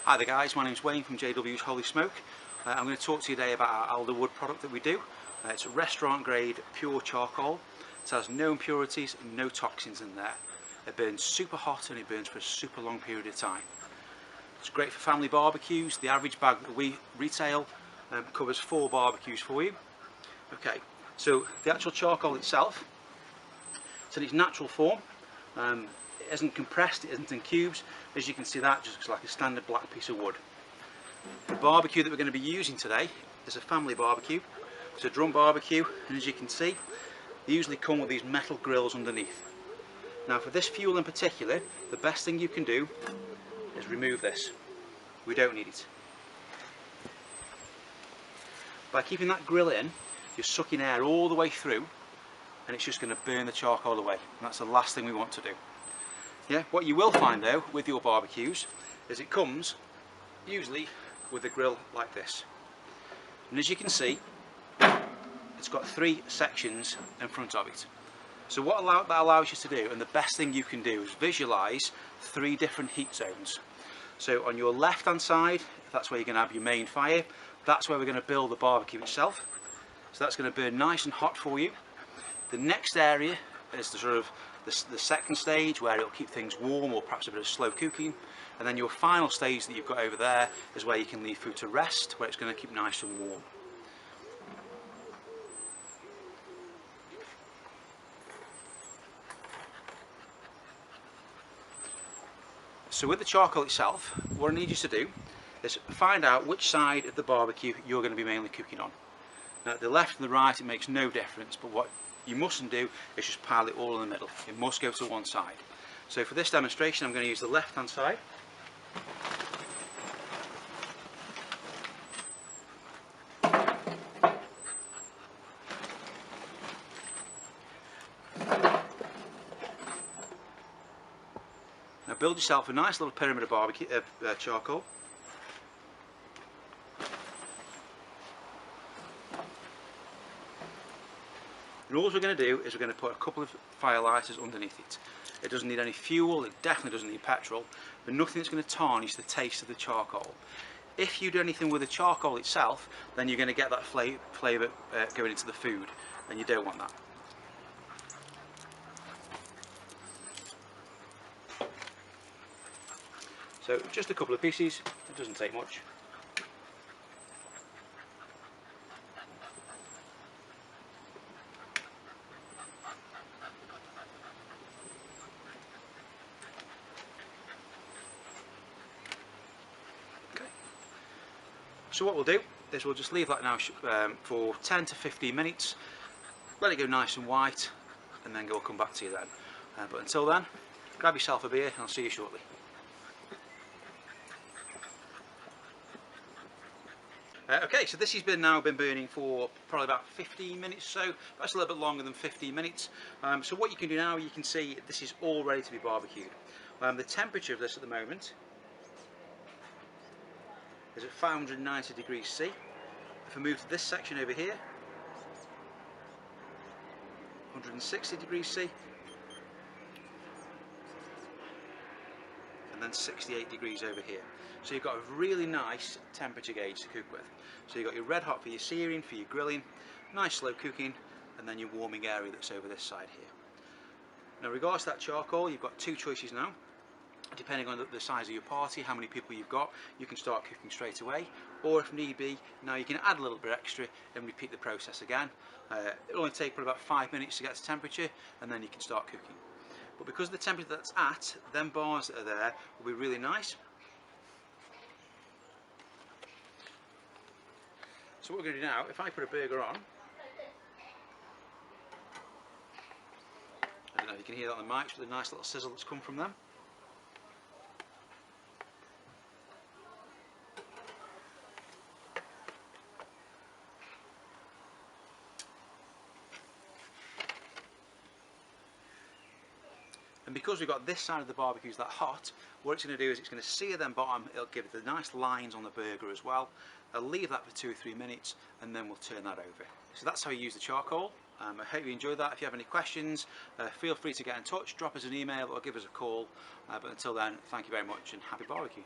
Hi there guys, my name's Wayne from JW's Holy Smoke. I'm going to talk to you today about our Alderwood product that we do. It's a restaurant grade pure charcoal. It has no impurities and no toxins in there. It burns super hot and it burns for a super long period of time. It's great for family barbecues. The average bag that we retail covers 4 barbecues for you. Okay, so the actual charcoal itself, it's in its natural form. It isn't compressed, it isn't in cubes. As you can see, that just looks like a standard black piece of wood. The barbecue that we're going to be using today is a family barbecue. It's a drum barbecue, and as you can see, they usually come with these metal grills underneath. Now for this fuel in particular, the best thing you can do is remove this. We don't need it. By keeping that grill in, you're sucking air all the way through, and it's just going to burn the charcoal away. And that's the last thing we want to do. Yeah, what you will find though with your barbecues is it comes usually with a grill like this. And as you can see, it's got 3 sections in front of it. So what that allows you to do, and the best thing you can do, is visualise 3 different heat zones. So on your left hand side, that's where you're going to have your main fire. That's where we're going to build the barbecue itself. So that's going to burn nice and hot for you. The next area is the second stage, where it'll keep things warm or perhaps a bit of slow cooking. And then your final stage that you've got over there is where you can leave food to rest, where it's going to keep nice and warm. So with the charcoal itself, what I need you to do is find out which side of the barbecue you're going to be mainly cooking on. Now the left and the right, it makes no difference, but what you mustn't do is just pile it all in the middle. It must go to one side. So for this demonstration, I'm going to use the left hand side. Now build yourself a nice little pyramid of barbecue charcoal. And all we're going to do is we're going to put a couple of fire lighters underneath it. It doesn't need any fuel, it definitely doesn't need petrol, but nothing that's going to tarnish the taste of the charcoal. If you do anything with the charcoal itself, then you're going to get that flavour going into the food, and you don't want that. So just a couple of pieces, it doesn't take much. So what we'll do is we'll just leave that now for 10 to 15 minutes, let it go nice and white, and then we'll come back to you then. But until then, grab yourself a beer and I'll see you shortly. Okay, so this has now been burning for probably about 15 minutes or so. That's a little bit longer than 15 minutes. So what you can do now, you can see this is all ready to be barbecued. The temperature of this at the moment is at 590 degrees C. If I move to this section over here, 160 degrees C, and then 68 degrees over here. So you've got a really nice temperature gauge to cook with. So you've got your red hot for your searing, for your grilling, nice slow cooking, and then your warming area that's over this side here. Now regards to that charcoal, you've got 2 choices now. Depending on the size of your party, how many people you've got, you can start cooking straight away, or if need be, now you can add a little bit extra and repeat the process again. It'll only take probably about 5 minutes to get to temperature, and then you can start cooking. But because of the temperature that's at, them bars that are there will be really nice. So what we're going to do now, if I put a burger on, I don't know if you can hear that on the mics, but the nice little sizzle that's come from them. And because we've got this side of the barbecues that hot, what it's going to do is it's going to sear them bottom, it'll give it the nice lines on the burger as well. I'll leave that for 2 or 3 minutes and then we'll turn that over. So that's how you use the charcoal. I hope you enjoyed that. If you have any questions, feel free to get in touch, drop us an email or give us a call. But until then, thank you very much and happy barbecue.